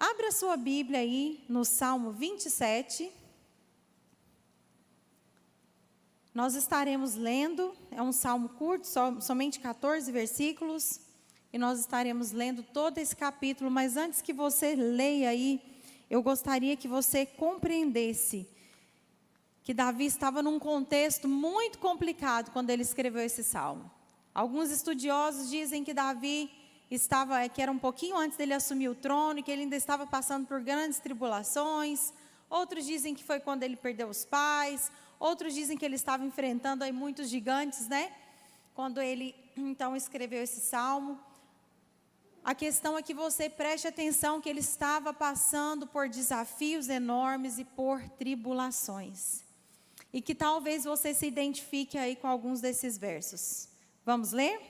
Abra sua Bíblia aí no Salmo 27. Nós estaremos lendo, é um salmo curto, somente 14 versículos, e nós estaremos lendo todo esse capítulo, mas antes que você leia aí, eu gostaria que você compreendesse que Davi estava num contexto muito complicado quando ele escreveu esse salmo. Alguns estudiosos dizem que Davi que era um pouquinho antes dele assumir o trono, e que ele ainda estava passando por grandes tribulações. Outros dizem que foi quando ele perdeu os pais. Outros dizem que ele estava enfrentando aí muitos gigantes, né? Quando ele, então, escreveu esse salmo. A questão é que você preste atenção que ele estava passando por desafios enormes e por tribulações. E que talvez você se identifique aí com alguns desses versos. Vamos ler?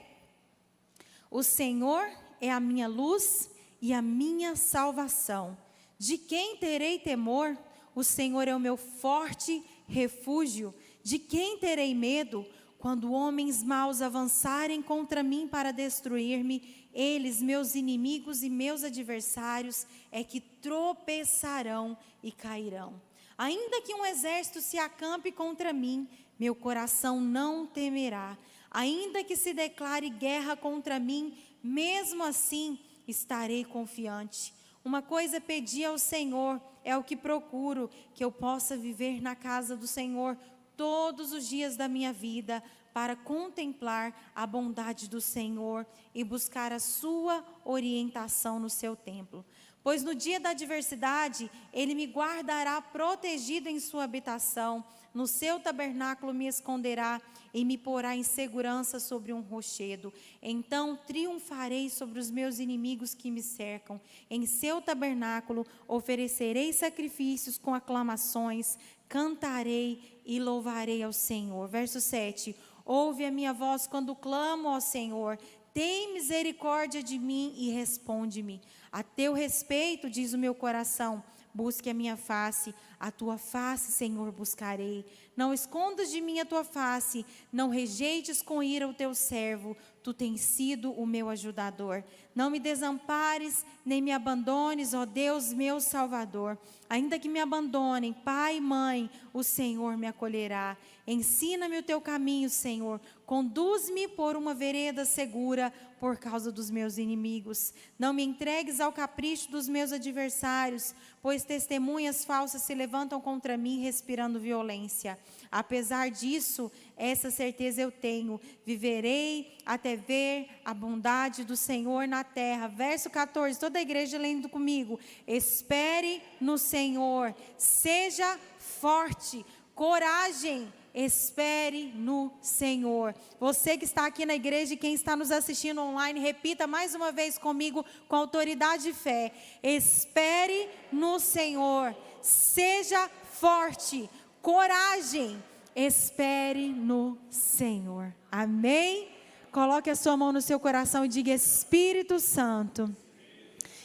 O Senhor é a minha luz e a minha salvação. De quem terei temor? O Senhor é o meu forte refúgio. De quem terei medo? Quando homens maus avançarem contra mim para destruir-me, eles, meus inimigos e meus adversários, é que tropeçarão e cairão. Ainda que um exército se acampe contra mim, meu coração não temerá. Ainda que se declare guerra contra mim, mesmo assim estarei confiante. Uma coisa pedi ao Senhor, é o que procuro, que eu possa viver na casa do Senhor todos os dias da minha vida, para contemplar a bondade do Senhor e buscar a sua orientação no seu templo. Pois no dia da adversidade, Ele me guardará protegido em sua habitação, no seu tabernáculo me esconderá e me porá em segurança sobre um rochedo. Então triunfarei sobre os meus inimigos que me cercam. Em seu tabernáculo oferecerei sacrifícios com aclamações, cantarei e louvarei ao Senhor. Verso 7. Ouve a minha voz quando clamo ao Senhor. Tem misericórdia de mim e responde-me. A teu respeito, diz o meu coração, busque a minha face. A tua face, Senhor, buscarei. Não escondas de mim a tua face. Não rejeites com ira o teu servo. Tu tens sido o meu ajudador. Não me desampares, nem me abandones, ó Deus, meu Salvador. Ainda que me abandonem, pai e mãe, o Senhor me acolherá. Ensina-me o teu caminho, Senhor. Conduz-me por uma vereda segura, por causa dos meus inimigos. Não me entregues ao capricho dos meus adversários, pois testemunhas falsas se levantam contra mim, respirando violência. Apesar disso, essa certeza eu tenho: viverei até ver a bondade do Senhor na terra. Verso 14, toda a igreja lendo comigo. Espere no Senhor, seja forte, coragem. Espere no Senhor. Você que está aqui na igreja e quem está nos assistindo online, repita mais uma vez comigo com autoridade e fé. Espere no Senhor. Seja forte. Coragem. Espere no Senhor. Amém? Coloque a sua mão no seu coração e diga: Espírito Santo,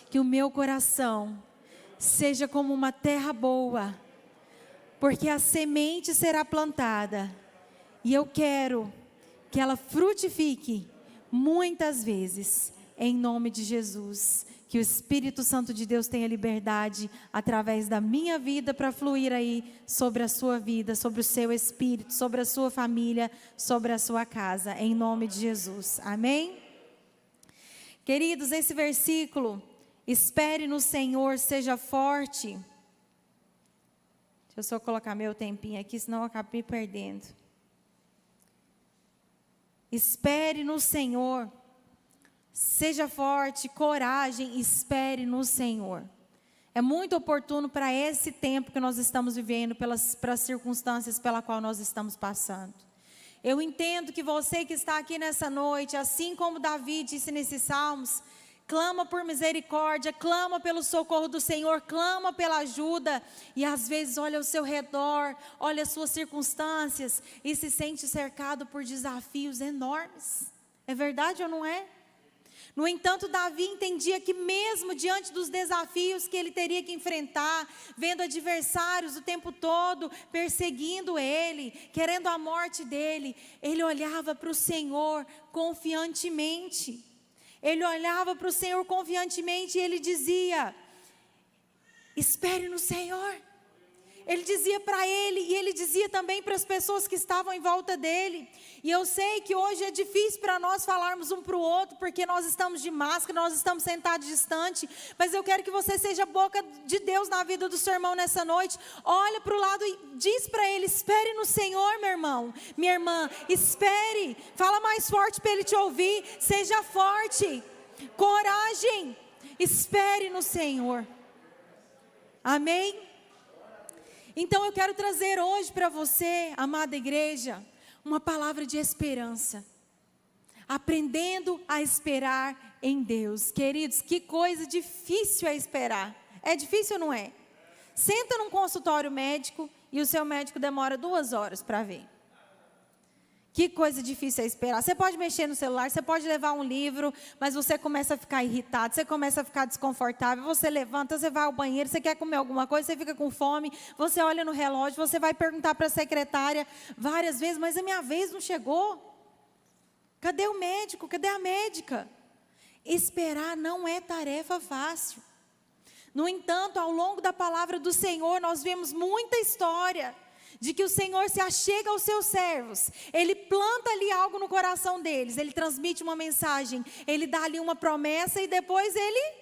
que o meu coração seja como uma terra boa, porque a semente será plantada, e eu quero que ela frutifique muitas vezes, em nome de Jesus. Que o Espírito Santo de Deus tenha liberdade, através da minha vida, para fluir aí sobre a sua vida, sobre o seu espírito, sobre a sua família, sobre a sua casa, em nome de Jesus. Amém? Queridos, esse versículo, espere no Senhor, seja forte. Deixa eu só colocar meu tempinho aqui, senão eu acabo me perdendo. Espere no Senhor. Seja forte, coragem, espere no Senhor. É muito oportuno para esse tempo que nós estamos vivendo, para as circunstâncias pela qual nós estamos passando. Eu entendo que você que está aqui nessa noite, assim como Davi disse nesses salmos, clama por misericórdia, clama pelo socorro do Senhor, clama pela ajuda, e às vezes olha ao seu redor, olha as suas circunstâncias e se sente cercado por desafios enormes. É verdade ou não é? No entanto, Davi entendia que mesmo diante dos desafios que ele teria que enfrentar, vendo adversários o tempo todo perseguindo ele, querendo a morte dele, ele olhava para o Senhor confiantemente. Ele olhava para o Senhor confiantemente e ele dizia: Espere no Senhor. Ele dizia para ele, e ele dizia também para as pessoas que estavam em volta dele. E eu sei que hoje é difícil para nós falarmos um para o outro, porque nós estamos de máscara, nós estamos sentados distante. Mas eu quero que você seja a boca de Deus na vida do seu irmão nessa noite. Olha para o lado e diz para ele: espere no Senhor, meu irmão, minha irmã, espere. Fala mais forte para ele te ouvir. Seja forte, coragem, espere no Senhor. Amém? Então eu quero trazer hoje para você, amada igreja, uma palavra de esperança. Aprendendo a esperar em Deus. Queridos, que coisa difícil é esperar. É difícil ou não é? Senta num consultório médico e o seu médico demora 2 horas para ver. Que coisa difícil é esperar. Você pode mexer no celular, você pode levar um livro, mas você começa a ficar irritado, você começa a ficar desconfortável, você levanta, você vai ao banheiro, você quer comer alguma coisa, você fica com fome, você olha no relógio, você vai perguntar para a secretária várias vezes: mas a minha vez não chegou. Cadê o médico? Cadê a médica? Esperar não é tarefa fácil. No entanto, ao longo da palavra do Senhor, nós vemos muita história de que o Senhor se achega aos seus servos, Ele planta ali algo no coração deles, Ele transmite uma mensagem, Ele dá ali uma promessa e depois Ele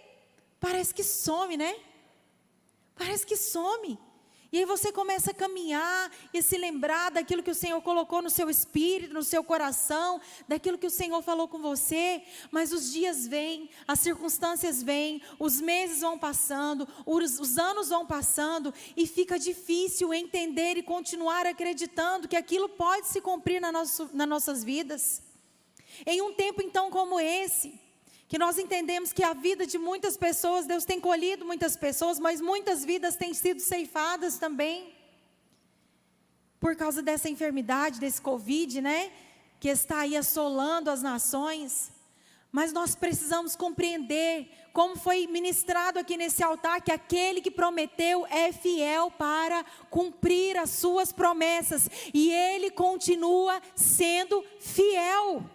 parece que some, né? Parece que some. E aí você começa a caminhar e se lembrar daquilo que o Senhor colocou no seu espírito, no seu coração, daquilo que o Senhor falou com você. Mas os dias vêm, as circunstâncias vêm, os meses vão passando, os anos vão passando e fica difícil entender e continuar acreditando que aquilo pode se cumprir nas nossas vidas. Em um tempo então como esse, que nós entendemos que a vida de muitas pessoas, Deus tem colhido muitas pessoas, mas muitas vidas têm sido ceifadas também, por causa dessa enfermidade, desse Covid, né? Que está aí assolando as nações. Mas nós precisamos compreender, como foi ministrado aqui nesse altar, que aquele que prometeu é fiel para cumprir as suas promessas, e Ele continua sendo fiel.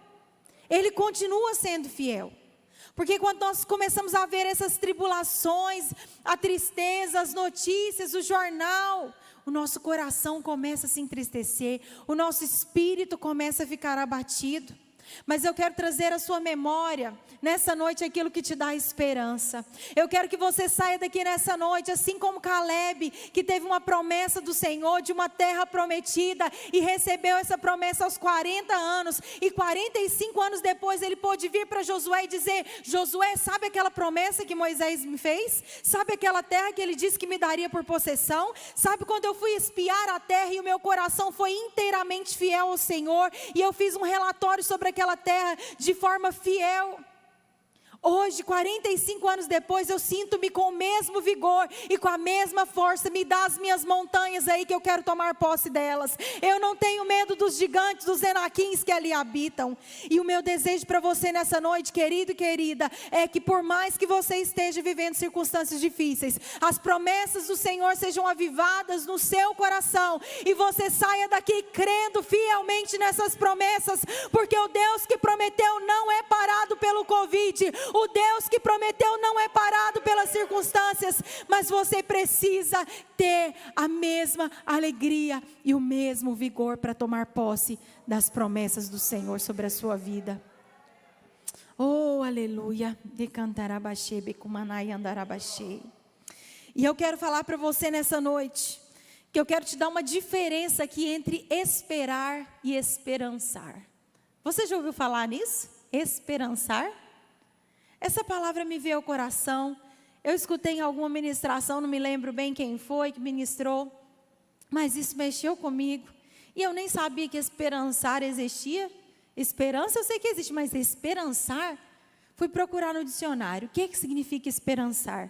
Ele continua sendo fiel. Porque quando nós começamos a ver essas tribulações, a tristeza, as notícias, o jornal, o nosso coração começa a se entristecer, o nosso espírito começa a ficar abatido. Mas eu quero trazer à sua memória, nessa noite, aquilo que te dá esperança. Eu quero que você saia daqui nessa noite, assim como Caleb, que teve uma promessa do Senhor, de uma terra prometida, e recebeu essa promessa aos 40 anos, e 45 anos depois ele pôde vir para Josué e dizer: Josué, sabe aquela promessa que Moisés me fez? Sabe aquela terra que ele disse que me daria por possessão? Sabe quando eu fui espiar a terra e o meu coração foi inteiramente fiel ao Senhor, e eu fiz um relatório sobre aquela terra de forma fiel? Hoje, 45 anos depois, eu sinto-me com o mesmo vigor e com a mesma força. Me dá as minhas montanhas aí que eu quero tomar posse delas. Eu não tenho medo dos gigantes, dos enaquins que ali habitam. E o meu desejo para você nessa noite, querido e querida, é que por mais que você esteja vivendo circunstâncias difíceis, as promessas do Senhor sejam avivadas no seu coração, e você saia daqui crendo fielmente nessas promessas, porque o Deus que prometeu não é parado pelo Covid. O Deus que prometeu não é parado pelas circunstâncias, mas você precisa ter a mesma alegria e o mesmo vigor para tomar posse das promessas do Senhor sobre a sua vida. Oh, aleluia. E eu quero falar para você nessa noite, que eu quero te dar uma diferença aqui entre esperar e esperançar. Você já ouviu falar nisso? Esperançar? Essa palavra me veio ao coração. Eu escutei em alguma ministração, não me lembro bem quem foi que ministrou, mas isso mexeu comigo. E eu nem sabia que esperançar existia. Esperança eu sei que existe, mas esperançar? Fui procurar no dicionário. O que significa esperançar?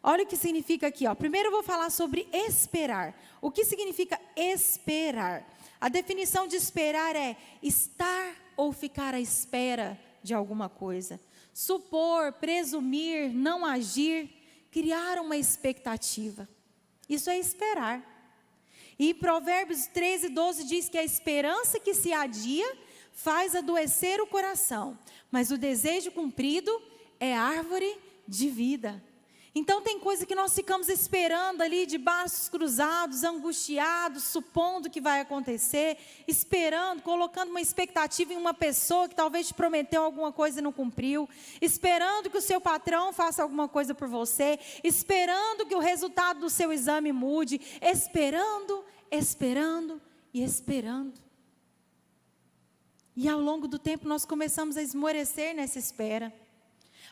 Olha o que significa aqui, ó. Primeiro eu vou falar sobre esperar. O que significa esperar? A definição de esperar é estar ou ficar à espera de alguma coisa. Supor, presumir, não agir, criar uma expectativa. Isso é esperar. E Provérbios 13:12 diz que a esperança que se adia faz adoecer o coração, mas o desejo cumprido é árvore de vida. Então tem coisa que nós ficamos esperando ali de braços cruzados, angustiados, supondo que vai acontecer, esperando, colocando uma expectativa em uma pessoa que talvez te prometeu alguma coisa e não cumpriu, esperando que o seu patrão faça alguma coisa por você, esperando que o resultado do seu exame mude, esperando e esperando. E ao longo do tempo nós começamos a esmorecer nessa espera.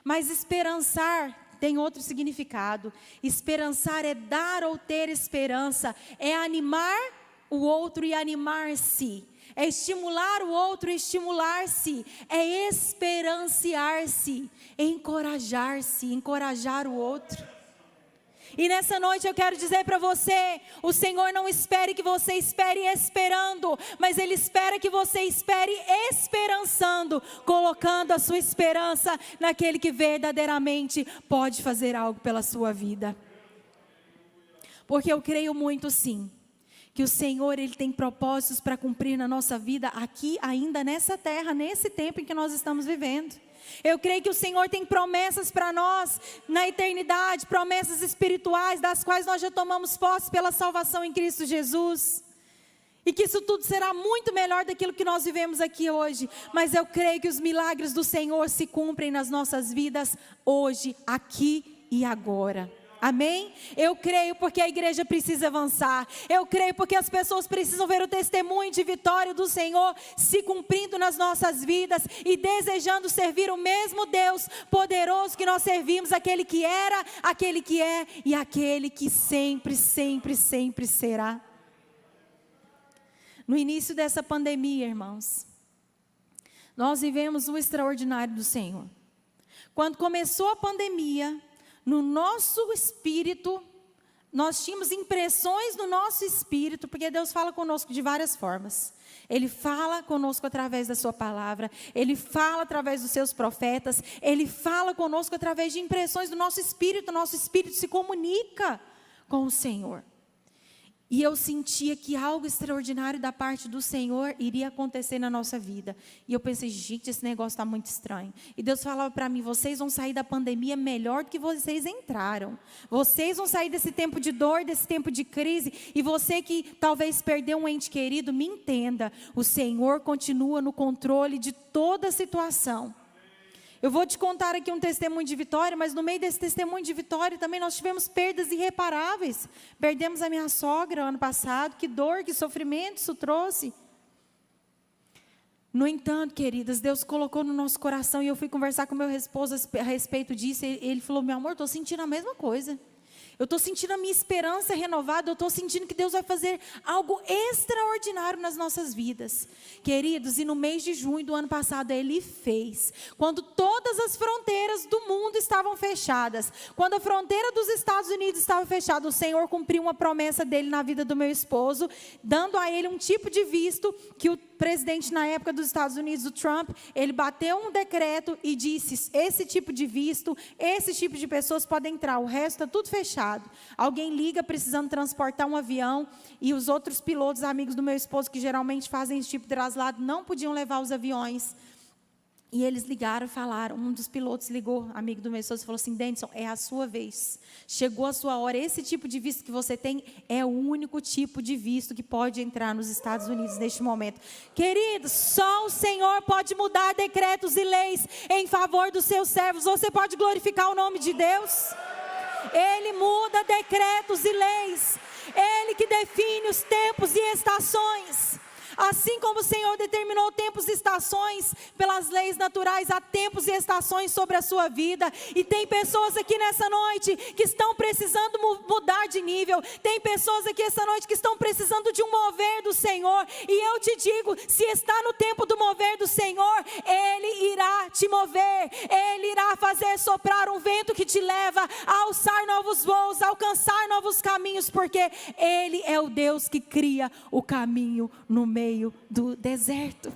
Mas esperançar tem outro significado. Esperançar é dar ou ter esperança, é animar o outro e animar-se, é estimular o outro e estimular-se, é esperanciar-se, é encorajar-se, encorajar o outro. E nessa noite eu quero dizer para você, o Senhor não espere que você espere esperando, mas Ele espera que você espere esperançando, colocando a sua esperança naquele que verdadeiramente pode fazer algo pela sua vida. Porque eu creio muito sim, que o Senhor Ele tem propósitos para cumprir na nossa vida aqui ainda nessa terra, nesse tempo em que nós estamos vivendo. Eu creio que o Senhor tem promessas para nós na eternidade, promessas espirituais, das quais nós já tomamos posse pela salvação em Cristo Jesus. E que isso tudo será muito melhor daquilo que nós vivemos aqui hoje. Mas eu creio que os milagres do Senhor se cumprem nas nossas vidas hoje, aqui e agora. Amém? Eu creio porque a igreja precisa avançar. Eu creio porque as pessoas precisam ver o testemunho de vitória do Senhor se cumprindo nas nossas vidas e desejando servir o mesmo Deus poderoso que nós servimos, aquele que era, aquele que é e aquele que sempre, sempre, sempre será. No início dessa pandemia, irmãos, nós vivemos o extraordinário do Senhor. Quando começou a pandemia, no nosso espírito, nós tínhamos impressões no nosso espírito, porque Deus fala conosco de várias formas. Ele fala conosco através da sua palavra, Ele fala através dos seus profetas, Ele fala conosco através de impressões do nosso espírito se comunica com o Senhor. E eu sentia que algo extraordinário da parte do Senhor iria acontecer na nossa vida. E eu pensei, gente, esse negócio está muito estranho. E Deus falava para mim, vocês vão sair da pandemia melhor do que vocês entraram. Vocês vão sair desse tempo de dor, desse tempo de crise. E você que talvez perdeu um ente querido, me entenda. O Senhor continua no controle de toda a situação. Eu vou te contar aqui um testemunho de vitória, mas no meio desse testemunho de vitória também nós tivemos perdas irreparáveis. Perdemos a minha sogra ano passado, que dor, que sofrimento isso trouxe. No entanto, queridas, Deus colocou no nosso coração, e eu fui conversar com meu esposo a respeito disso, e ele falou, meu amor, estou sentindo a mesma coisa. Eu estou sentindo a minha esperança renovada, eu estou sentindo que Deus vai fazer algo extraordinário nas nossas vidas. Queridos, e no mês de junho do ano passado, Ele fez. Quando todas as fronteiras do mundo estavam fechadas, quando a fronteira dos Estados Unidos estava fechada, o Senhor cumpriu uma promessa dEle na vida do meu esposo, dando a ele um tipo de visto que o presidente na época dos Estados Unidos, o Trump, ele bateu um decreto e disse, esse tipo de visto, esse tipo de pessoas podem entrar, o resto está tudo fechado. Alguém liga precisando transportar um avião e os outros pilotos, amigos do meu esposo, que geralmente fazem esse tipo de traslado, não podiam levar os aviões. E eles ligaram e falaram, um dos pilotos ligou, amigo do meu esposo, e falou assim, Denison, é a sua vez. Chegou a sua hora, esse tipo de visto que você tem é o único tipo de visto que pode entrar nos Estados Unidos neste momento. Queridos, só o Senhor pode mudar decretos e leis em favor dos seus servos. Você pode glorificar o nome de Deus? Ele muda decretos e leis. Ele que define os tempos e estações. Assim como o Senhor determinou tempos e estações pelas leis naturais, há tempos e estações sobre a sua vida. E tem pessoas aqui nessa noite que estão precisando mudar de nível. Tem pessoas aqui essa noite que estão precisando de um mover do Senhor. E eu te digo, se está no tempo do mover do Senhor, Ele irá te mover. Ele irá fazer soprar um vento que te leva a alçar novos voos, a alcançar novos caminhos, porque Ele é o Deus que cria o caminho no meio do deserto.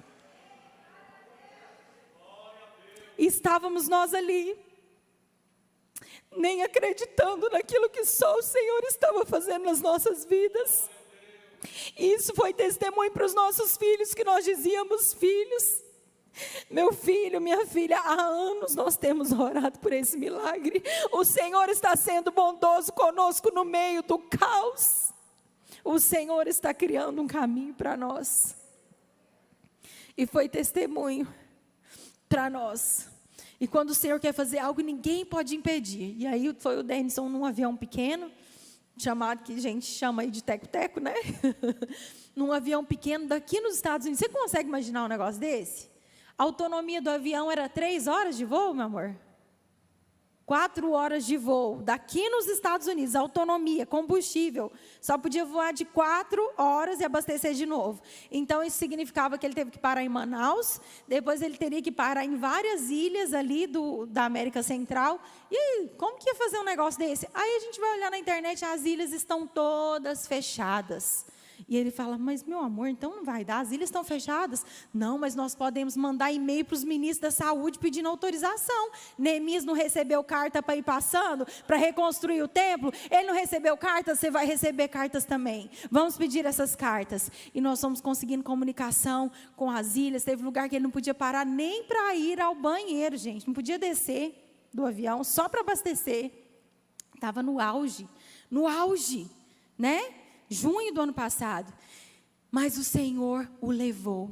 E estávamos nós ali, nem acreditando naquilo que só o Senhor estava fazendo nas nossas vidas. E isso foi testemunho para os nossos filhos, que nós dizíamos, filhos, Meu filho, minha filha, há anos nós temos orado por esse milagre. O Senhor está sendo bondoso conosco no meio do caos. O Senhor está criando um caminho para nós. E foi testemunho para nós. E quando o Senhor quer fazer algo, ninguém pode impedir. E aí foi o Denison num avião pequeno, chamado, que a gente chama aí de teco-teco, né? Num avião pequeno daqui nos Estados Unidos. Você consegue imaginar um negócio desse? A autonomia do avião era 3 horas de voo, meu amor? 4 horas de voo. Daqui nos Estados Unidos, autonomia, combustível. Só podia voar de 4 horas e abastecer de novo. Então, isso significava que ele teve que parar em Manaus. Depois, ele teria que parar em várias ilhas ali da América Central. E aí, como que ia fazer um negócio desse? Aí, a gente vai olhar na internet, as ilhas estão todas fechadas. E ele fala, mas meu amor, então não vai dar, as ilhas estão fechadas. Não, mas nós podemos mandar e-mail para os ministros da saúde pedindo autorização. Neemias não recebeu carta para ir passando, para reconstruir o templo. Ele não recebeu cartas, você vai receber cartas também. Vamos pedir essas cartas. E nós fomos conseguindo comunicação com as ilhas. Teve lugar que ele não podia parar nem para ir ao banheiro, gente. Não podia descer do avião só para abastecer. Estava no auge, né? Junho do ano passado, mas o Senhor o levou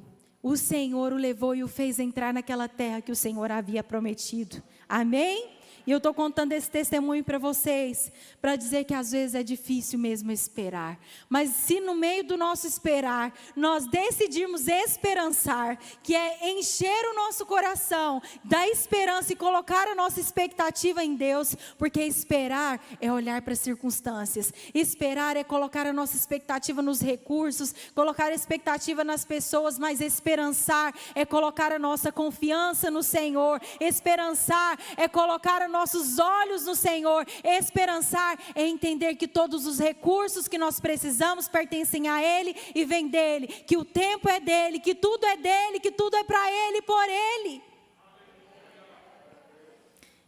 e o fez entrar naquela terra que o Senhor havia prometido, amém? E eu estou contando esse testemunho para vocês, para dizer que às vezes é difícil mesmo esperar, mas se no meio do nosso esperar, nós decidirmos esperançar, que é encher o nosso coração da esperança e colocar a nossa expectativa em Deus, porque esperar é olhar para as circunstâncias, esperar é colocar a nossa expectativa nos recursos, colocar a expectativa nas pessoas, mas esperançar é colocar a nossa confiança no Senhor, esperançar é colocar nossos olhos no Senhor, esperançar é entender que todos os recursos que nós precisamos pertencem a Ele e vêm dEle, que o tempo é dEle, que tudo é dEle, que tudo é para Ele e por Ele.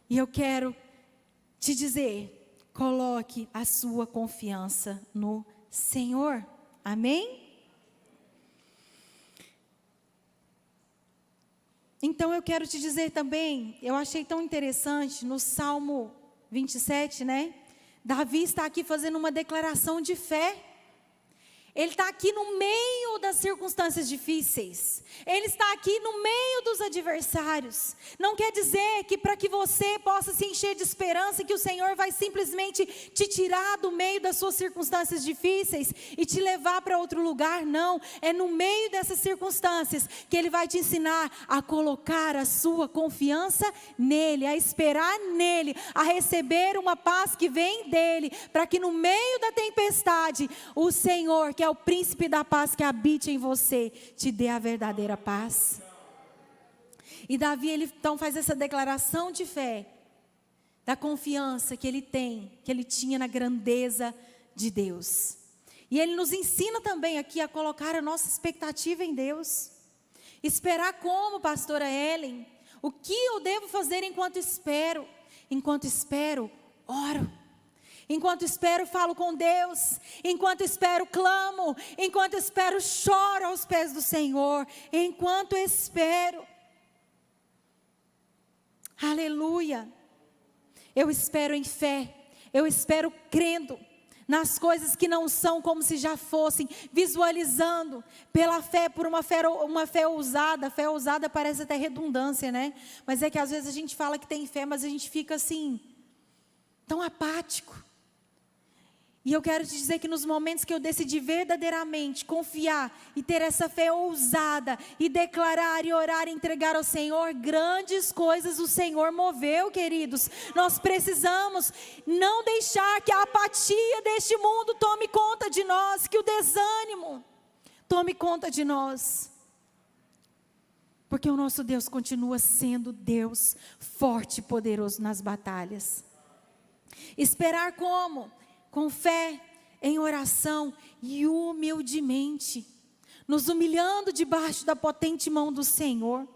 E eu quero te dizer, coloque a sua confiança no Senhor, amém? Então eu quero te dizer também, eu achei tão interessante, no Salmo 27, né? Davi está aqui fazendo uma declaração de fé. Ele está aqui no meio das circunstâncias difíceis. Ele está aqui no meio dos adversários. Não quer dizer que para que você possa se encher de esperança, que o Senhor vai simplesmente te tirar do meio das suas circunstâncias difíceis e te levar para outro lugar. Não, é no meio dessas circunstâncias que Ele vai te ensinar a colocar a sua confiança nele, a esperar nele, a receber uma paz que vem dele, para que no meio da tempestade, o Senhor, que é o príncipe da paz que habite em você, te dê a verdadeira paz. E Davi, ele então faz essa declaração de fé, da confiança que ele tem, que ele tinha na grandeza de Deus. E ele nos ensina também aqui a colocar a nossa expectativa em Deus. Esperar como, pastora Ellen? O que eu devo fazer enquanto espero? Enquanto espero, oro. Enquanto espero, falo com Deus. Enquanto espero, clamo. Enquanto espero, choro aos pés do Senhor. Enquanto espero. Aleluia. Eu espero em fé. Eu espero crendo nas coisas que não são como se já fossem, visualizando pela fé, por uma fé ousada. Fé ousada parece até redundância, né? Mas é que às vezes a gente fala que tem fé, mas a gente fica assim, tão apático. E eu quero te dizer que nos momentos que eu decidi verdadeiramente confiar e ter essa fé ousada e declarar e orar e entregar ao Senhor, grandes coisas o Senhor moveu, queridos. Nós precisamos não deixar que a apatia deste mundo tome conta de nós, que o desânimo tome conta de nós. Porque o nosso Deus continua sendo Deus forte e poderoso nas batalhas. Esperar como? Com fé, em oração e humildemente, nos humilhando debaixo da potente mão do Senhor,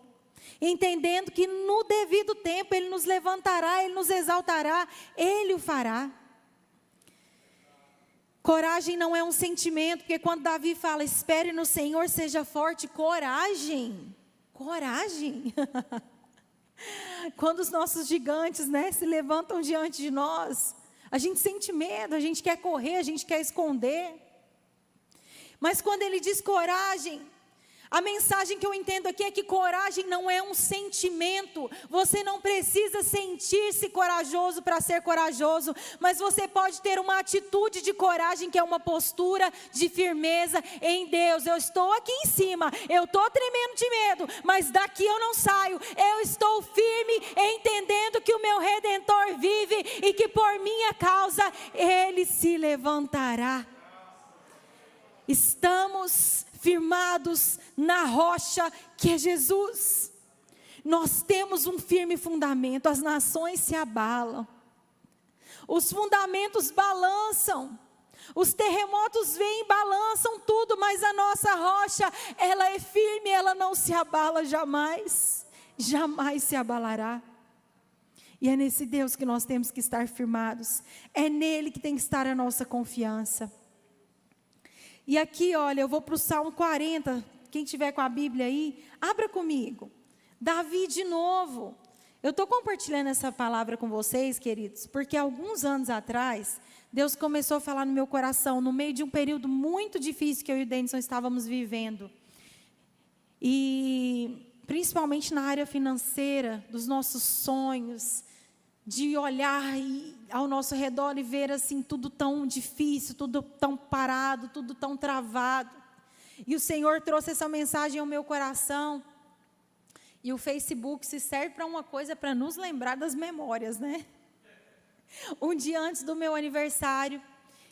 entendendo que no devido tempo Ele nos levantará, Ele nos exaltará, Ele o fará. Coragem não é um sentimento, porque quando Davi fala, espere no Senhor, seja forte, coragem coragem. Quando os nossos gigantes, né, se levantam diante de nós, a gente sente medo, a gente quer correr, a gente quer esconder. Mas quando ele diz coragem, a mensagem que eu entendo aqui é que coragem não é um sentimento. Você não precisa sentir-se corajoso para ser corajoso, mas você pode ter uma atitude de coragem, que é uma postura de firmeza em Deus. Eu estou aqui em cima, eu estou tremendo de medo, mas daqui eu não saio. Eu estou firme, entendendo que o meu Redentor vive e que por minha causa Ele se levantará. Estamos firmados na rocha que é Jesus. Nós temos um firme fundamento. As nações se abalam, os fundamentos balançam, os terremotos vêm e balançam tudo, mas a nossa rocha, ela é firme, ela não se abala jamais, jamais se abalará. E é nesse Deus que nós temos que estar firmados, é nele que tem que estar a nossa confiança. E aqui, olha, eu vou para o Salmo 40, quem tiver com a Bíblia aí, abra comigo. Davi de novo. Eu estou compartilhando essa palavra com vocês, queridos, porque alguns anos atrás, Deus começou a falar no meu coração, no meio de um período muito difícil que eu e o Denison estávamos vivendo. E principalmente na área financeira, dos nossos sonhos, de olhar ao nosso redor e ver assim tudo tão difícil, tudo tão parado, tudo tão travado. E o Senhor trouxe essa mensagem ao meu coração. E o Facebook se serve para uma coisa, para nos lembrar das memórias, né? Um dia antes do meu aniversário,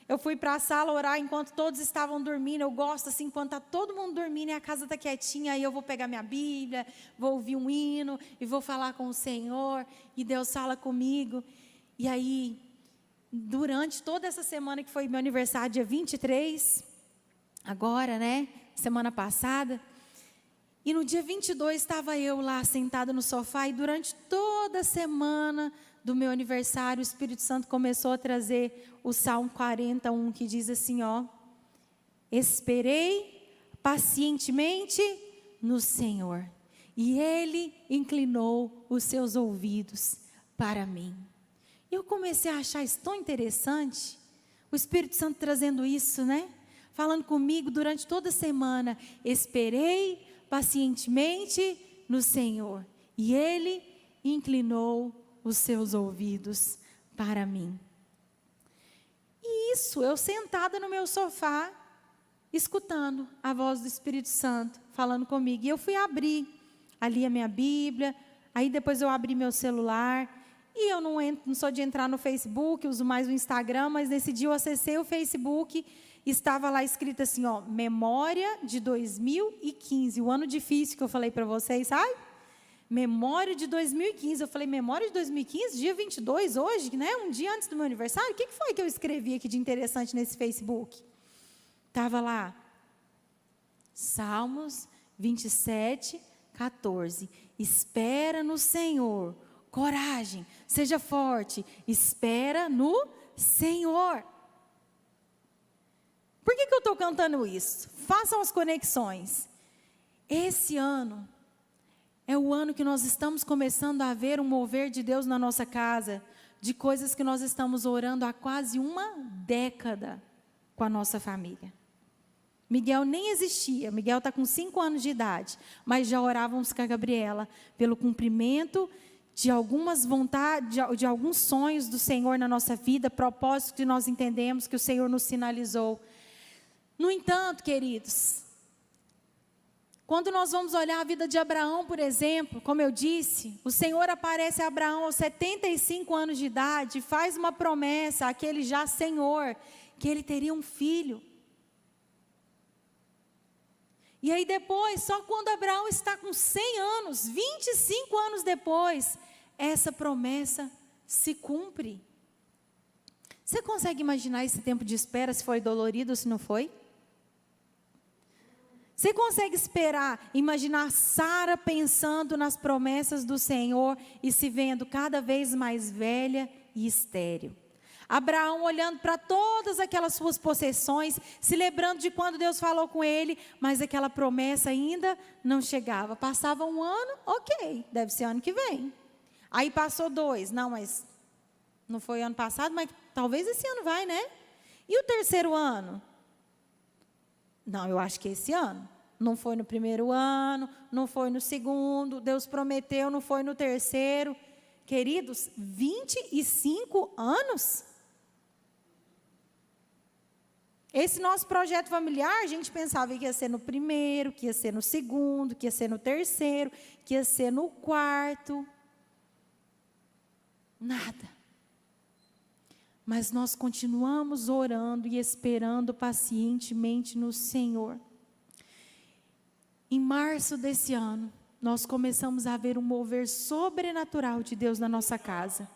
eu fui para a sala orar enquanto todos estavam dormindo. Eu gosto assim, enquanto está todo mundo dormindo e a casa está quietinha, aí eu vou pegar minha Bíblia, vou ouvir um hino e vou falar com o Senhor, e Deus fala comigo. E aí, durante toda essa semana, que foi meu aniversário, dia 23, agora, né, semana passada, e no dia 22 estava eu lá sentada no sofá, e durante toda a semana do meu aniversário, o Espírito Santo começou a trazer o Salmo 41, que diz assim, ó: esperei pacientemente no Senhor, e Ele inclinou os seus ouvidos para mim. Eu comecei a achar isso tão interessante, o Espírito Santo trazendo isso, né? Falando comigo durante toda a semana. Esperei pacientemente no Senhor, e Ele inclinou os seus ouvidos para mim. E isso, eu sentada no meu sofá, escutando a voz do Espírito Santo falando comigo. E eu fui abrir ali a minha Bíblia, aí depois eu abri meu celular, e eu não sou de entrar no Facebook, uso mais o Instagram, mas nesse dia eu acessei o Facebook, estava lá escrito assim, ó, memória de 2015, o ano difícil que eu falei para vocês, sabe? Memória de 2015, eu falei, memória de 2015, dia 22 hoje, né? Um dia antes do meu aniversário, o que foi que eu escrevi aqui de interessante nesse Facebook? Estava lá, Salmos 27, 14, espera no Senhor, coragem, seja forte, espera no Senhor. Por que eu estou cantando isso? Façam as conexões. Esse ano é o ano que nós estamos começando a ver um mover de Deus na nossa casa, de coisas que nós estamos orando há quase uma década com a nossa família. Miguel nem existia, Miguel está com 5 anos de idade, mas já orávamos com a Gabriela pelo cumprimento de algumas vontades, de alguns sonhos do Senhor na nossa vida, propósitos que nós entendemos que o Senhor nos sinalizou. No entanto, queridos, quando nós vamos olhar a vida de Abraão, por exemplo, como eu disse, o Senhor aparece a Abraão aos 75 anos de idade e faz uma promessa àquele já Senhor, que ele teria um filho. E aí depois, só quando Abraão está com 100 anos, 25 anos depois, essa promessa se cumpre. Você consegue imaginar esse tempo de espera, se foi dolorido ou se não foi? Você consegue imaginar Sara pensando nas promessas do Senhor e se vendo cada vez mais velha e estéril? Abraão olhando para todas aquelas suas possessões, se lembrando de quando Deus falou com ele, mas aquela promessa ainda não chegava. Passava um ano, ok, deve ser ano que vem. Aí passou 2, não, mas não foi ano passado, mas talvez esse ano vai, né? E o terceiro ano? Não, eu acho que esse ano. Não foi no primeiro ano, não foi no segundo, Deus prometeu, não foi no terceiro. Queridos, 25 anos? Esse nosso projeto familiar, a gente pensava que ia ser no primeiro, que ia ser no segundo, que ia ser no terceiro, que ia ser no quarto. Nada. Mas nós continuamos orando e esperando pacientemente no Senhor. Em março desse ano, nós começamos a ver um mover sobrenatural de Deus na nossa casa.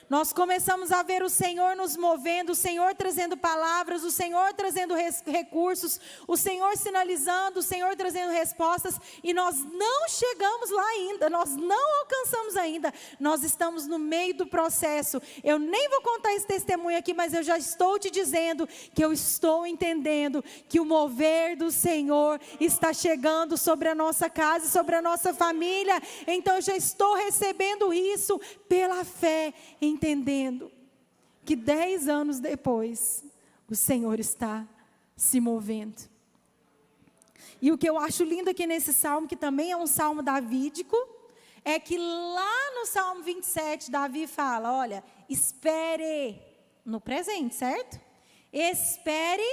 Nós começamos a ver o Senhor nos movendo, o Senhor trazendo palavras, o Senhor trazendo recursos, o Senhor sinalizando, o Senhor trazendo respostas, e nós não chegamos lá ainda, nós não alcançamos ainda, nós estamos no meio do processo. Eu nem vou contar esse testemunho aqui, mas eu já estou te dizendo que eu estou entendendo que o mover do Senhor está chegando sobre a nossa casa e sobre a nossa família, então eu já estou recebendo isso pela fé, entendendo que 10 anos depois, o Senhor está se movendo. E o que eu acho lindo aqui nesse salmo, que também é um salmo davídico, é que lá no Salmo 27, Davi fala, olha, espere, no presente, certo? Espere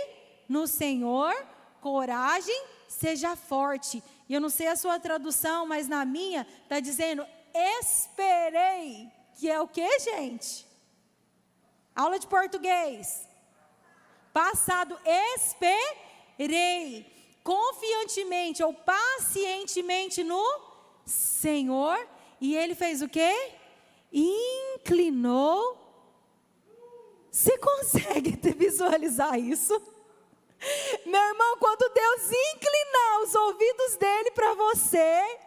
no Senhor, coragem, seja forte. E eu não sei a sua tradução, mas na minha está dizendo, esperei. Que é o que, gente? Aula de português. Passado, esperei. Confiantemente ou pacientemente no Senhor. E ele fez o quê? Inclinou. Você consegue visualizar isso? Meu irmão, quando Deus inclinar os ouvidos dele para você,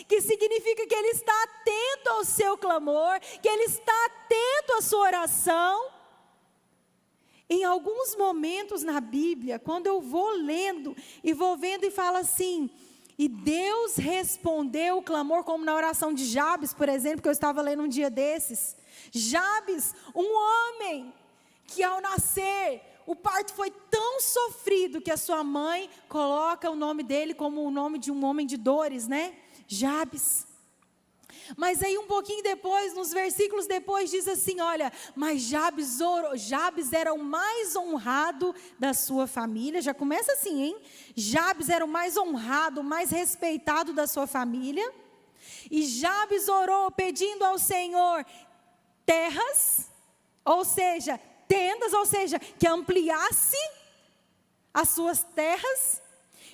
que significa que Ele está atento ao seu clamor, que Ele está atento à sua oração. Em alguns momentos na Bíblia, quando eu vou lendo e vou vendo e falo assim, e Deus respondeu o clamor, como na oração de Jabes, por exemplo, que eu estava lendo um dia desses. Jabes, um homem que ao nascer, o parto foi tão sofrido que a sua mãe coloca o nome dele como o nome de um homem de dores, né? Jabes. Mas aí um pouquinho depois, nos versículos depois, diz assim, olha, mas Jabes era o mais honrado da sua família, já começa assim, hein? Jabes era o mais honrado, o mais respeitado da sua família, e Jabes orou pedindo ao Senhor terras, ou seja, tendas, ou seja, que ampliasse as suas terras.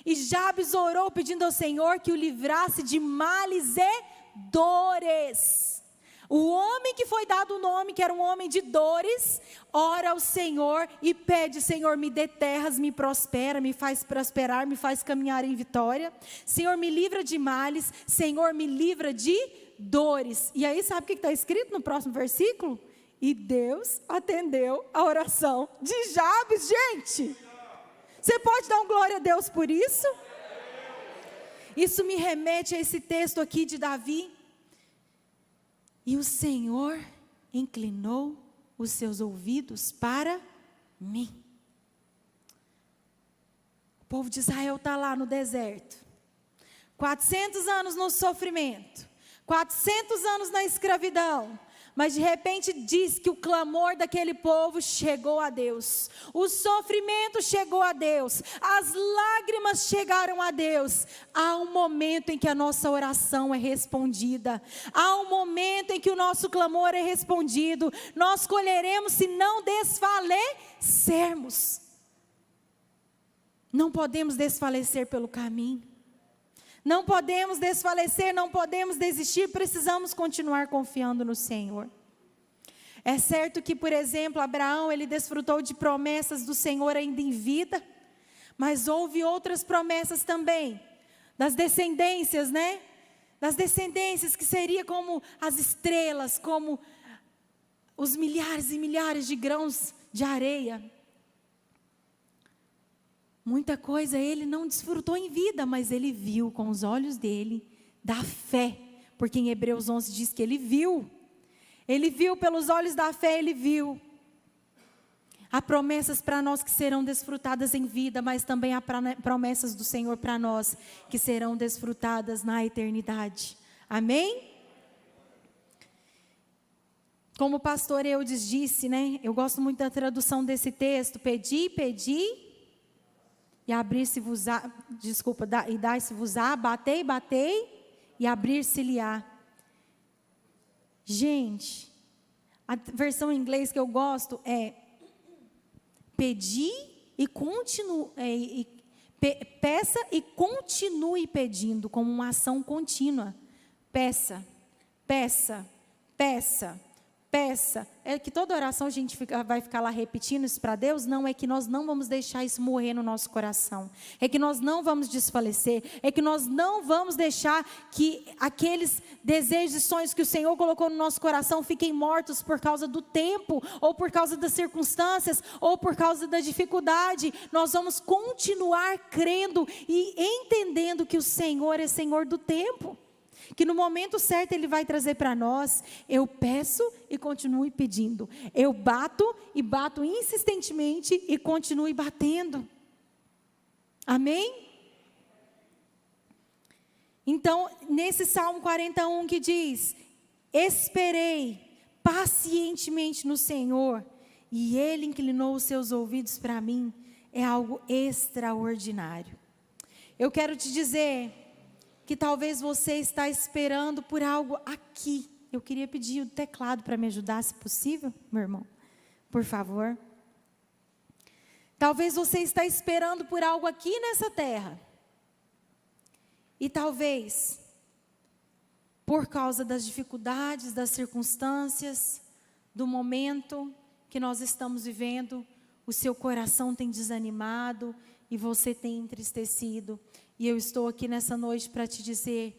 E Jabes orou pedindo ao Senhor que o livrasse de males e dores. O homem que foi dado o nome, que era um homem de dores, ora ao Senhor e pede, Senhor, me dê terras, me prospera, me faz prosperar, me faz caminhar em vitória. Senhor, me livra de males, Senhor, me livra de dores. E aí sabe o que está escrito no próximo versículo? E Deus atendeu a oração de Jabes, gente. Você pode dar um glória a Deus por isso? Isso me remete a esse texto aqui de Davi. E o Senhor inclinou os seus ouvidos para mim. O povo de Israel está lá no deserto. 400 anos no sofrimento. 400 anos na escravidão. Mas de repente diz que o clamor daquele povo chegou a Deus. O sofrimento chegou a Deus. As lágrimas chegaram a Deus. Há um momento em que a nossa oração é respondida. Há um momento em que o nosso clamor é respondido. Nós colheremos se não desfalecermos. Não podemos desfalecer pelo caminho. Não podemos desfalecer, não podemos desistir, precisamos continuar confiando no Senhor. É certo que, por exemplo, Abraão, ele desfrutou de promessas do Senhor ainda em vida, mas houve outras promessas também, das descendências, né? Das descendências que seria como as estrelas, como os milhares e milhares de grãos de areia. Muita coisa ele não desfrutou em vida, mas ele viu com os olhos dele, da fé. Porque em Hebreus 11 diz que ele viu. Ele viu pelos olhos da fé, ele viu. Há promessas para nós que serão desfrutadas em vida, mas também há promessas do Senhor para nós que serão desfrutadas na eternidade. Amém? Como o pastor Eudes disse, né? Eu gosto muito da tradução desse texto. Pedi, pedi, e abrir-se-vos-á, e dar-se-vos-á, batei, batei, e abrir-se-lhe-á. Gente, a versão em inglês que eu gosto é: pedi e continue, peça e continue pedindo, como uma ação contínua. Peça, peça, peça, peça. É que toda oração a gente vai ficar lá repetindo isso para Deus? Não, é que nós não vamos deixar isso morrer no nosso coração. É que nós não vamos desfalecer. É que nós não vamos deixar que aqueles desejos e sonhos que o Senhor colocou no nosso coração fiquem mortos por causa do tempo, ou por causa das circunstâncias, ou por causa da dificuldade. Nós vamos continuar crendo e entendendo que o Senhor é Senhor do tempo. Que no momento certo Ele vai trazer para nós. Eu peço e continue pedindo. Eu bato e bato insistentemente e continue batendo. Amém? Então, nesse Salmo 41 que diz: esperei pacientemente no Senhor, e Ele inclinou os seus ouvidos para mim, é algo extraordinário. Eu quero te dizer que talvez você está esperando por algo aqui. Eu queria pedir o teclado para me ajudar, se possível, meu irmão. Por favor. Talvez você está esperando por algo aqui nessa terra. E talvez, por causa das dificuldades, das circunstâncias, do momento que nós estamos vivendo, o seu coração tem desanimado e você tem entristecido. E eu estou aqui nessa noite para te dizer,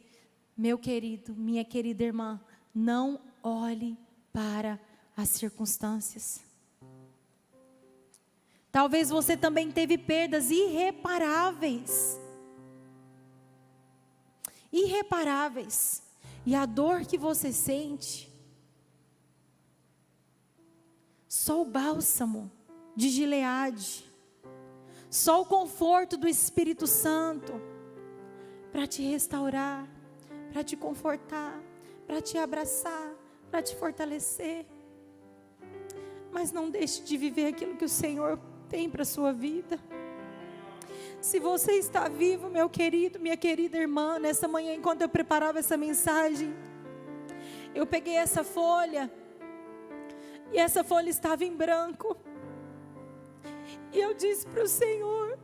meu querido, minha querida irmã, não olhe para as circunstâncias. Talvez você também teve perdas irreparáveis. Irreparáveis. E a dor que você sente, só o bálsamo de Gileade, só o conforto do Espírito Santo para te restaurar, para te confortar, para te abraçar, para te fortalecer. Mas não deixe de viver aquilo que o Senhor tem para a sua vida. Se você está vivo, meu querido, minha querida irmã, nessa manhã, enquanto eu preparava essa mensagem, eu peguei essa folha, e essa folha estava em branco, e eu disse para o Senhor: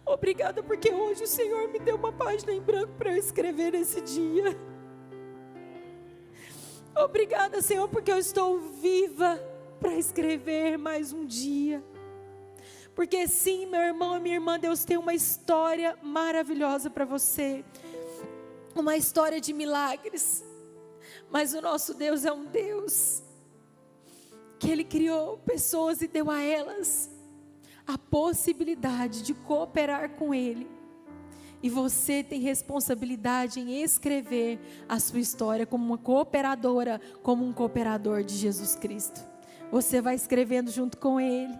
obrigada, porque hoje o Senhor me deu uma página em branco para eu escrever nesse dia. Obrigada, Senhor, porque eu estou viva para escrever mais um dia. Porque sim, meu irmão e minha irmã, Deus tem uma história maravilhosa para você. Uma história de milagres. Mas o nosso Deus é um Deus que Ele criou pessoas e deu a elas a possibilidade de cooperar com Ele. E você tem responsabilidade em escrever a sua história como uma cooperadora, como um cooperador de Jesus Cristo. Você vai escrevendo junto com Ele.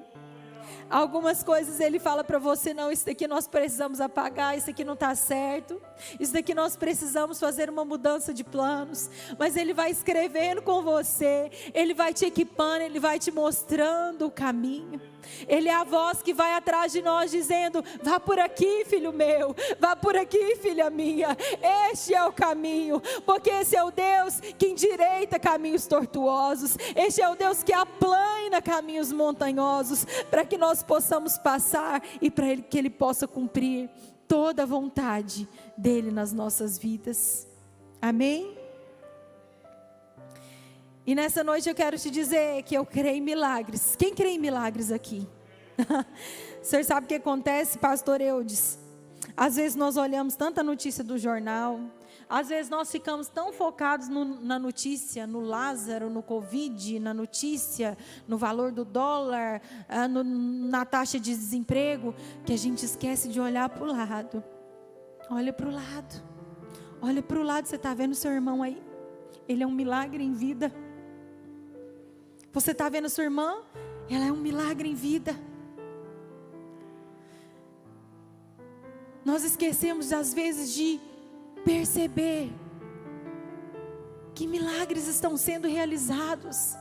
Algumas coisas Ele fala para você: não, isso daqui nós precisamos apagar, isso aqui não está certo, isso daqui nós precisamos fazer uma mudança de planos. Mas Ele vai escrevendo com você, Ele vai te equipando, Ele vai te mostrando o caminho. Ele é a voz que vai atrás de nós dizendo: vá por aqui, filho meu, vá por aqui, filha minha, este é o caminho. Porque esse é o Deus que endireita caminhos tortuosos, este é o Deus que aplana caminhos montanhosos, para que nós possamos passar e para que Ele possa cumprir toda a vontade dEle nas nossas vidas. Amém? E nessa noite eu quero te dizer que eu creio em milagres. Quem crê em milagres aqui? O senhor sabe o que acontece, pastor Eudes? Às vezes nós olhamos tanta notícia do jornal, Às vezes nós ficamos tão focados na notícia, no Lázaro, no Covid, na notícia, no valor do dólar, na taxa de desemprego, que a gente esquece de olhar para o lado. Olha para o lado. Olha para o lado, você está vendo seu irmão aí? Ele é um milagre em vida. Você está vendo sua irmã? Ela é um milagre em vida. Nós esquecemos às vezes de perceber que milagres estão sendo realizados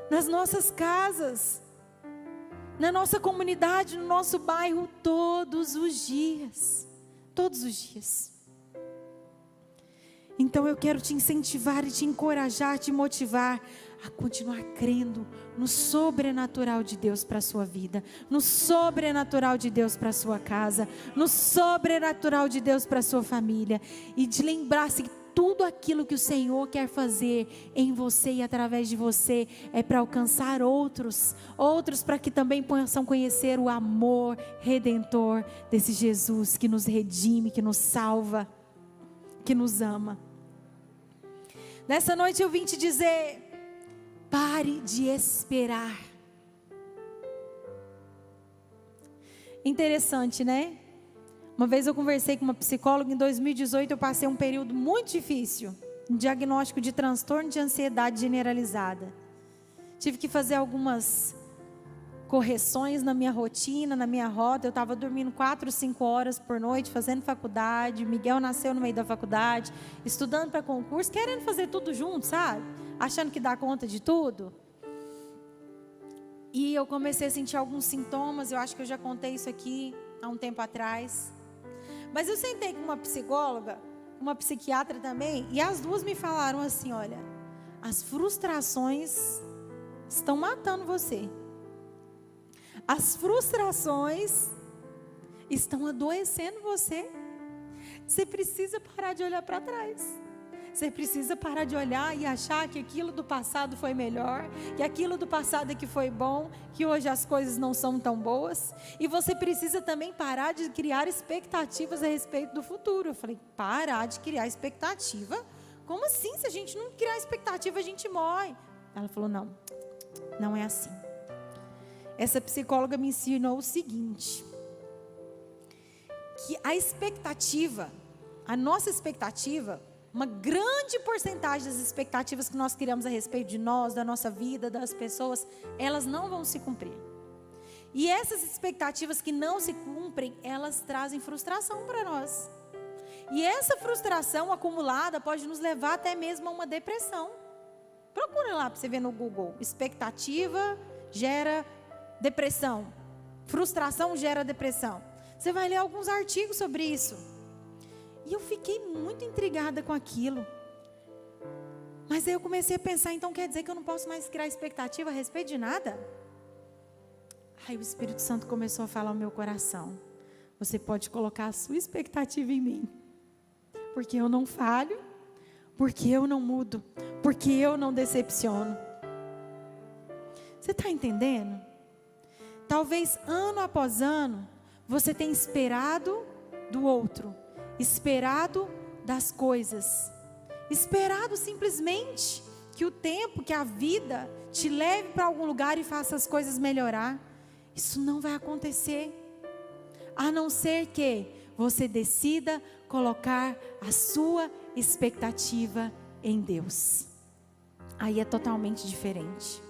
nas nossas casas, na nossa comunidade, no nosso bairro, todos os dias. Todos os dias. Então eu quero te incentivar e te encorajar, te motivar a continuar crendo no sobrenatural de Deus para a sua vida, no sobrenatural de Deus para a sua casa, no sobrenatural de Deus para a sua família, e de lembrar-se que tudo aquilo que o Senhor quer fazer em você e através de você é para alcançar outros para que também possam conhecer o amor redentor desse Jesus que nos redime, que nos salva, que nos ama. Nessa noite eu vim te dizer: pare de esperar. Interessante, né? Uma vez eu conversei com uma psicóloga, em 2018 eu passei um período muito difícil, um diagnóstico de transtorno de ansiedade generalizada. Tive que fazer algumas correções na minha rotina, na minha rota. Eu estava dormindo 4, 5 horas por noite, fazendo faculdade. Miguel nasceu no meio da faculdade, estudando para concurso, querendo fazer tudo junto, sabe? Achando que dá conta de tudo. E eu comecei a sentir alguns sintomas. Eu acho que eu já contei isso aqui há um tempo atrás. Mas eu sentei com uma psicóloga, uma psiquiatra também, e as duas me falaram assim: olha, as frustrações estão matando você. As frustrações estão adoecendo você. Você precisa parar de olhar para trás. Você precisa parar de olhar e achar que aquilo do passado foi melhor, que aquilo do passado é que foi bom, que hoje as coisas não são tão boas. E você precisa também parar de criar expectativas a respeito do futuro. Eu falei: parar de criar expectativa? Como assim? Se a gente não criar expectativa, a gente morre. Ela falou: não, não é assim. Essa psicóloga me ensinou o seguinte: que a expectativa, a nossa expectativa, uma grande porcentagem das expectativas que nós criamos a respeito de nós, da nossa vida, das pessoas, elas não vão se cumprir. E essas expectativas que não se cumprem, elas trazem frustração para nós. E essa frustração acumulada pode nos levar até mesmo a uma depressão. Procura lá para você ver no Google: expectativa gera depressão, frustração gera depressão. Você vai ler alguns artigos sobre isso. E eu fiquei muito intrigada com aquilo. Mas aí eu comecei a pensar: então quer dizer que eu não posso mais criar expectativa a respeito de nada? Aí o Espírito Santo começou a falar ao meu coração: você pode colocar a sua expectativa em mim, porque eu não falho, porque eu não mudo, porque eu não decepciono. Você está entendendo? Talvez ano após ano você tenha esperado do outro, esperado das coisas, esperado simplesmente que o tempo, que a vida te leve para algum lugar e faça as coisas melhorar. Isso não vai acontecer, a não ser que você decida colocar a sua expectativa em Deus. Aí é totalmente diferente.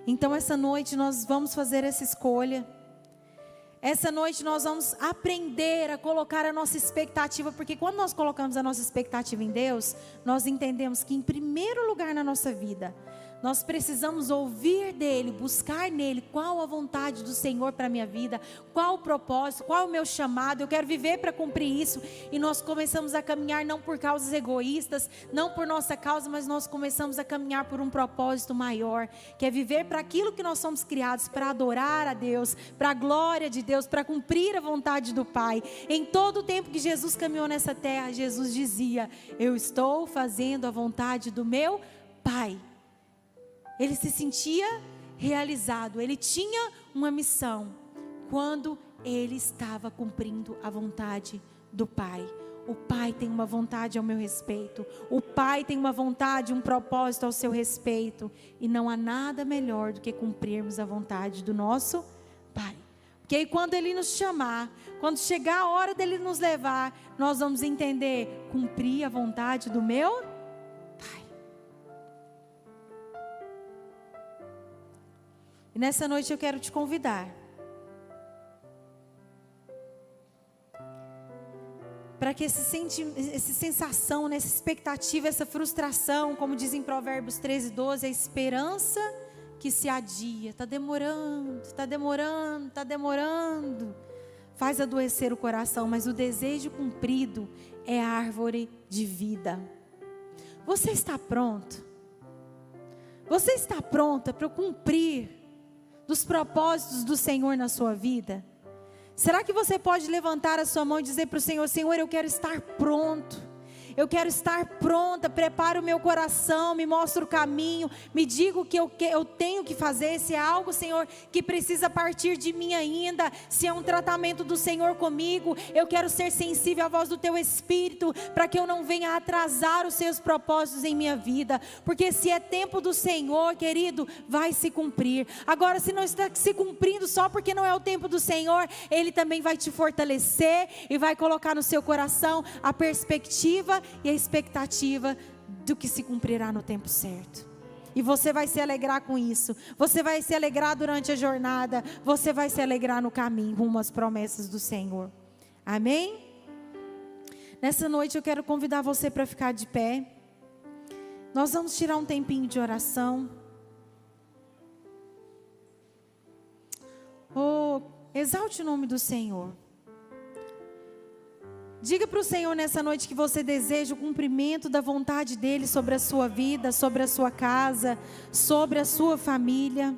Então essa noite nós vamos fazer essa escolha. Essa noite nós vamos aprender a colocar a nossa expectativa, porque quando nós colocamos a nossa expectativa em Deus, nós entendemos que em primeiro lugar na nossa vida, nós precisamos ouvir dEle, buscar nele qual a vontade do Senhor para a minha vida, qual o propósito, qual o meu chamado. Eu quero viver para cumprir isso. E nós começamos a caminhar não por causas egoístas, não por nossa causa, mas nós começamos a caminhar por um propósito maior, que é viver para aquilo que nós somos criados, para adorar a Deus, para a glória de Deus, para cumprir a vontade do Pai. Em todo o tempo que Jesus caminhou nessa terra, Jesus dizia: eu estou fazendo a vontade do meu Pai. Ele se sentia realizado, ele tinha uma missão quando ele estava cumprindo a vontade do Pai. O Pai tem uma vontade ao meu respeito. O Pai tem uma vontade, um propósito ao seu respeito. E não há nada melhor do que cumprirmos a vontade do nosso Pai. Porque aí quando Ele nos chamar, quando chegar a hora dEle nos levar, nós vamos entender, cumprir a vontade do meu Pai. E nessa noite eu quero te convidar para que essa sensação, essa expectativa, essa frustração, como diz em Provérbios 13:12, a esperança que se adia, está demorando, faz adoecer o coração, mas o desejo cumprido é a árvore de vida. Você está pronto? Você está pronta para cumprir dos propósitos do Senhor na sua vida? Será que você pode levantar a sua mão e dizer para o Senhor: Senhor, eu quero estar pronto. Eu quero estar pronta, prepara o meu coração, me mostra o caminho, me diga o que eu tenho que fazer, se é algo, Senhor, que precisa partir de mim ainda, se é um tratamento do Senhor comigo, eu quero ser sensível à voz do Teu Espírito, para que eu não venha atrasar os Seus propósitos em minha vida, porque se é tempo do Senhor, querido, vai se cumprir. Agora, se não está se cumprindo só porque não é o tempo do Senhor, Ele também vai te fortalecer e vai colocar no seu coração a perspectiva e a expectativa do que se cumprirá no tempo certo. E você vai se alegrar com isso. Você vai se alegrar durante a jornada. Você vai se alegrar no caminho rumo às promessas do Senhor. Amém? Nessa noite eu quero convidar você para ficar de pé. Nós vamos tirar um tempinho de oração. Oh, exalte o nome do Senhor. Diga para o Senhor nessa noite que você deseja o cumprimento da vontade dEle sobre a sua vida, sobre a sua casa, sobre a sua família.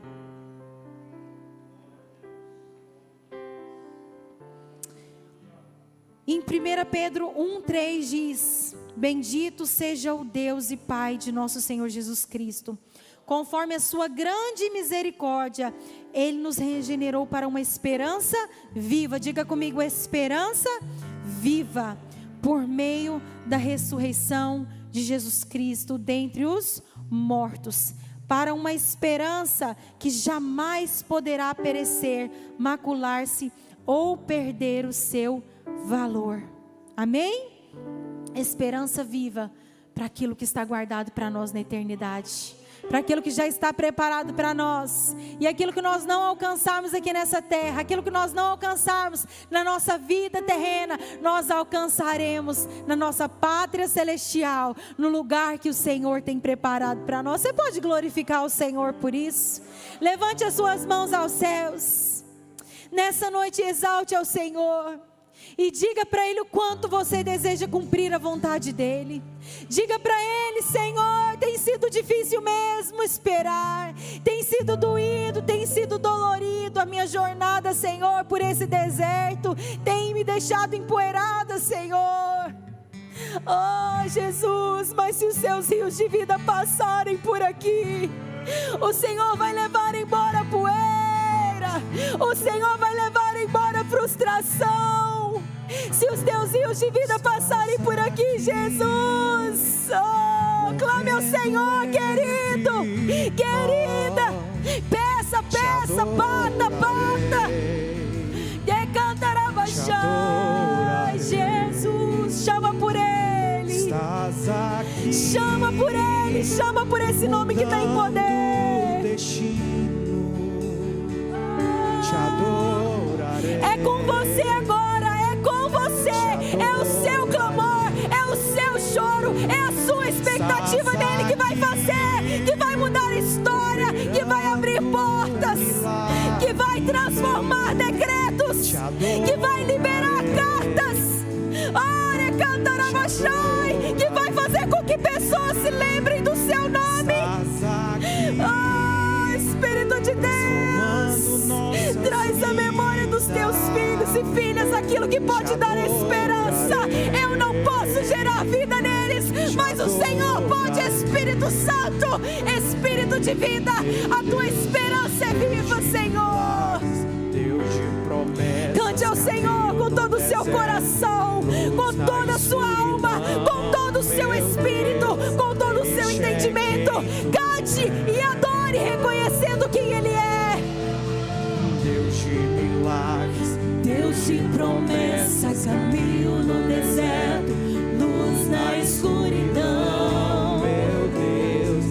Em 1 Pedro 1:3 diz: Bendito seja o Deus e Pai de nosso Senhor Jesus Cristo. Conforme a sua grande misericórdia, Ele nos regenerou para uma esperança viva. Diga comigo, esperança viva, por meio da ressurreição de Jesus Cristo dentre os mortos, para uma esperança que jamais poderá perecer, macular-se ou perder o seu valor. Amém? Esperança viva para aquilo que está guardado para nós na eternidade, para aquilo que já está preparado para nós, e aquilo que nós não alcançarmos aqui nessa terra, aquilo que nós não alcançarmos na nossa vida terrena, nós alcançaremos na nossa pátria celestial, no lugar que o Senhor tem preparado para nós. Você pode glorificar o Senhor por isso? Levante as suas mãos aos céus, nessa noite exalte ao Senhor, e diga para Ele o quanto você deseja cumprir a vontade dEle. Diga para Ele: Senhor, tem sido difícil mesmo esperar, tem sido doído, tem sido dolorido a minha jornada, Senhor, por esse deserto, tem me deixado empoeirada, Senhor. Oh, Jesus, mas se os seus rios de vida passarem por aqui, o Senhor vai levar embora a poeira, o Senhor vai levar embora a frustração. Se os teus rios de vida passarem por aqui, Jesus, oh, clame ao Senhor, querido, querida, peça, bata, Jesus, chama por Ele, chama por esse nome que tem poder. É com você agora, é com você, é o seu clamor, é o seu choro, é a sua expectativa nele que vai fazer, que vai mudar a história, que vai abrir portas, que vai transformar decretos, que vai liberar cartas, que vai fazer com que pessoas se lembrem do seu nome. Oh, Espírito de Deus, traz a memória dos teus filhos e filhas aquilo que pode dar esperança. Eu não posso gerar vida neles, mas o Senhor pode. Espírito Santo, Espírito de vida, a tua esperança é viva, Senhor. Cante ao Senhor com todo o seu coração, com toda a sua de promessa, caminho no deserto, luz na escuridão. Meu Deus,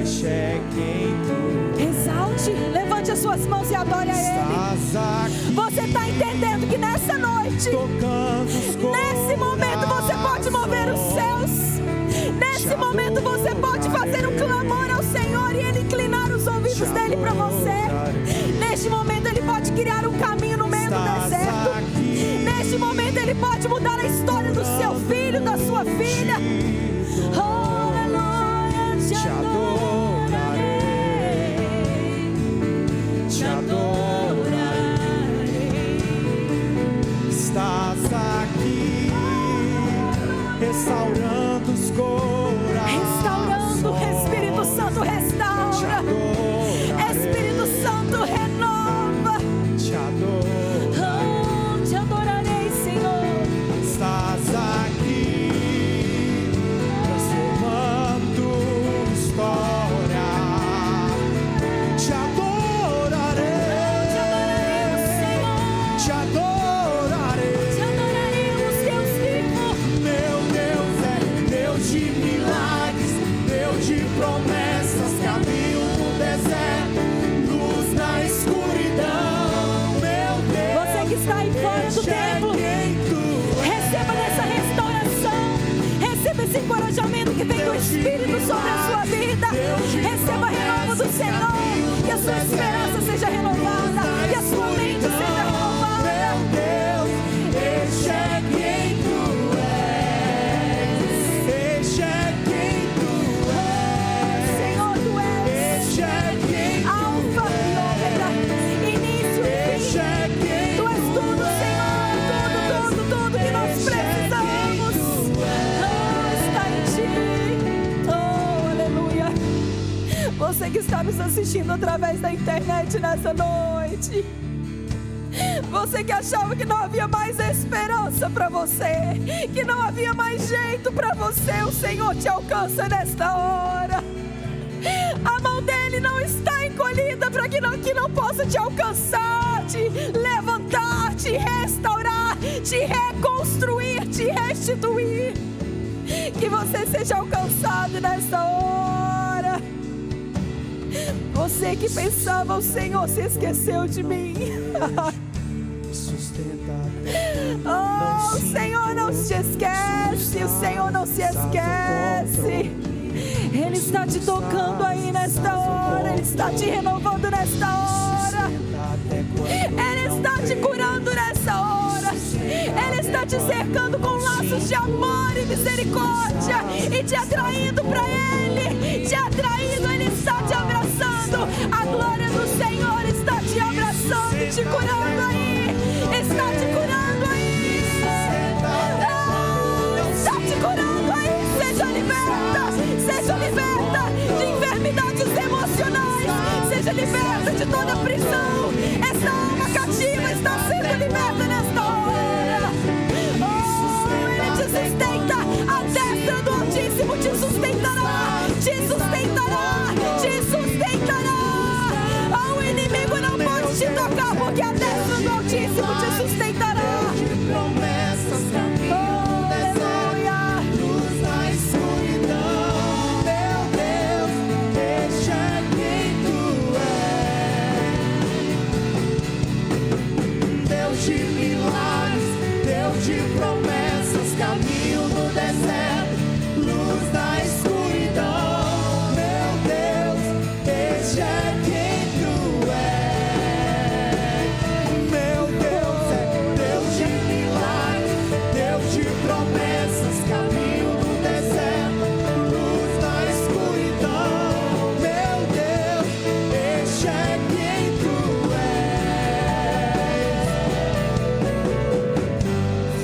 este é quem tu Exalte, levante as suas mãos e adore a Ele. estás aqui. Você está entendendo que nessa noite, Tocando os nesse momento você pode mover os céus. Nesse momento você pode fazer um clamor ao Senhor e Ele inclinar os ouvidos dele para você. Neste momento Ele pode criar um caminho no meio do deserto. Neste momento Ele pode mudar a história do seu filho, da sua filha. Oh, aleluia, Te adorarei, te adorarei. Estás aqui, restaurando os corações. restaurando. Espírito Santo restaura. Espírito Santo renova. Te adorarei. Oh, te adorarei, Senhor. Estás aqui, transformando história. Te adorarei, Senhor. te adorarei. Te adoraremos, Deus vivo. Meu Deus é Deus de milagres, Deus de promessas, caminho no deserto, luz na escuridão. Meu Deus, Você que está aí fora do este é templo, quem tu receba nessa restauração. Receba esse encorajamento que vem do Espírito sobre a sua vida. Receba renovo do Senhor. Que a sua esperança seja renovada. Que a sua mente seja renovada. Meu Deus, este é quem tu és. Este é quem tu és. Senhor, tu és Este é quem tu Alfa e Ômega, início e Este fim. é quem Tu és tudo, Senhor. Tudo que nós precisamos. Oh, está em ti. Oh, aleluia. Você que está nos assistindo através da internet nessa noite. Você que achava que não havia mais esperança para você, que não havia mais jeito para você, o Senhor te alcança nesta hora. A mão dele não está encolhida para que não possa te alcançar, te levantar, te restaurar, te reconstruir, te restituir. Que você seja alcançado nesta hora. Você que pensava, o Senhor se esqueceu de mim. sustenta. Oh, o Senhor não se esquece, o Senhor não se esquece. Ele está te tocando aí nesta hora, Ele está te renovando nesta hora. Ele está te curando nessa hora. Ele está te cercando com laços de amor e misericórdia e te atraindo para Ele. Te atraindo, Ele está te abraçando. A glória do Senhor está te abraçando e te curando aí. Está te curando aí. Está te curando aí. Seja liberta de enfermidades emocionais. Seja liberta de toda prisão. Essa alma cativa está sendo liberta nesta hora. Oh, Ele te sustenta. A destra do Altíssimo te sustentará. Te sustentará. Te sustentará. Oh, o inimigo não pode te tocar, porque a destra do Altíssimo te sustentará. Promessas, caminho no deserto, luz na escuridão. Meu Deus, este é quem tu és. Deus de milagres, Deus de promessas, caminho no deserto, luz na escuridão. Meu Deus, este é quem tu és. Meu Deus é Deus de milagres, Deus de promessas, caminho no deserto, luz na escuridão. Meu Deus, este é quem tu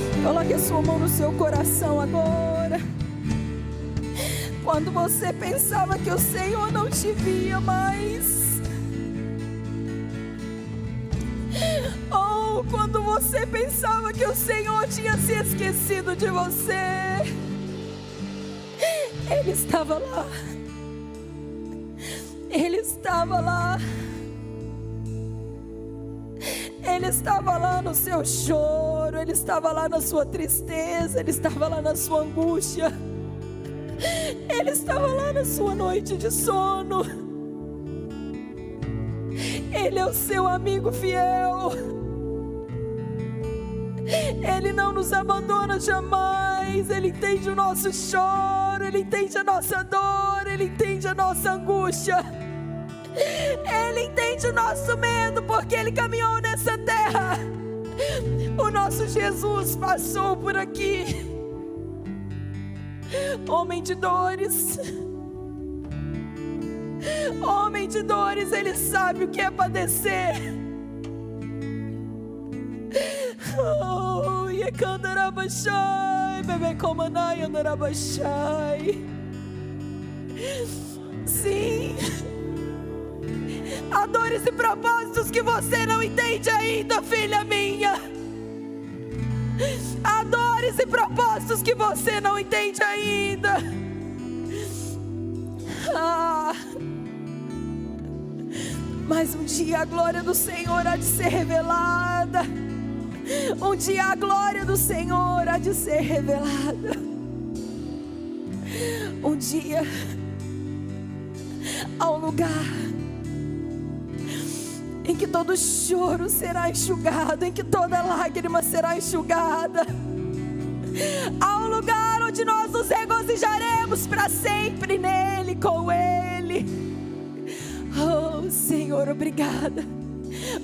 és. Coloque a sua mão no seu coração agora. Quando você pensava que o Senhor não te via mais, ou quando você pensava que o Senhor tinha se esquecido de você, Ele estava lá. Ele estava lá. Ele estava lá no seu choro, Ele estava lá na sua tristeza, Ele estava lá na sua angústia, Ele estava lá na sua noite de sono. Ele é o seu amigo fiel. Ele não nos abandona jamais. Ele entende o nosso choro, Ele entende a nossa dor, Ele entende a nossa angústia, Ele entende o nosso medo, porque Ele caminhou nessa terra. O nosso Jesus passou por aqui, homem de dores. Homem de dores, Ele sabe o que é padecer. Oh, Yekandarabashai, bebê comanai, andarabashai. Sim, há dores e propósitos que você não entende ainda, filha minha. Há dores e propósitos que você não entende ainda. Mas um dia a glória do Senhor há de ser revelada. Um dia a glória do Senhor há de ser revelada. Um dia há um lugar em que todo choro será enxugado, em que toda lágrima será enxugada. Há um lugar onde nós nos regozijaremos para sempre nele, com Ele. Oh, Senhor, obrigada.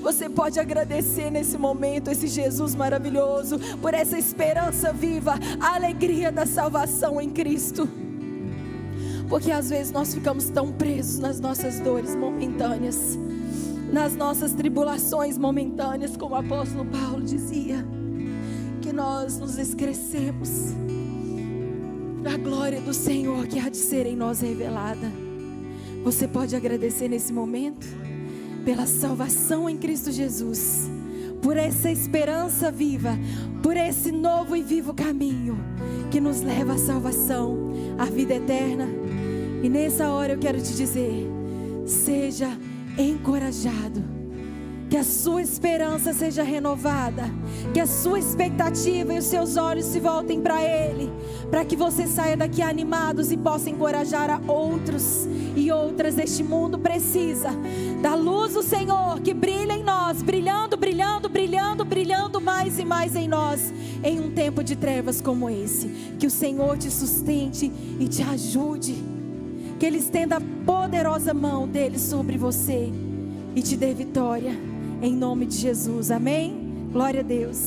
Você pode agradecer nesse momento esse Jesus maravilhoso, por essa esperança viva, a alegria da salvação em Cristo. Porque às vezes nós ficamos tão presos nas nossas dores momentâneas, nas nossas tribulações momentâneas, como o apóstolo Paulo dizia, que nós nos esquecemos da glória do Senhor que há de ser em nós revelada. Você pode agradecer nesse momento pela salvação em Cristo Jesus, por essa esperança viva, por esse novo e vivo caminho que nos leva à salvação, à vida eterna. E nessa hora eu quero te dizer: seja encorajado, que a sua esperança seja renovada, que a sua expectativa e os seus olhos se voltem para Ele, para que você saia daqui animados e possa encorajar a outros e outras. Este mundo precisa da luz do Senhor que brilha em nós, brilhando, brilhando, brilhando, brilhando mais e mais em nós, em um tempo de trevas como esse. Que o Senhor te sustente e te ajude, que Ele estenda a poderosa mão dEle sobre você e te dê vitória, em nome de Jesus, amém? Glória a Deus.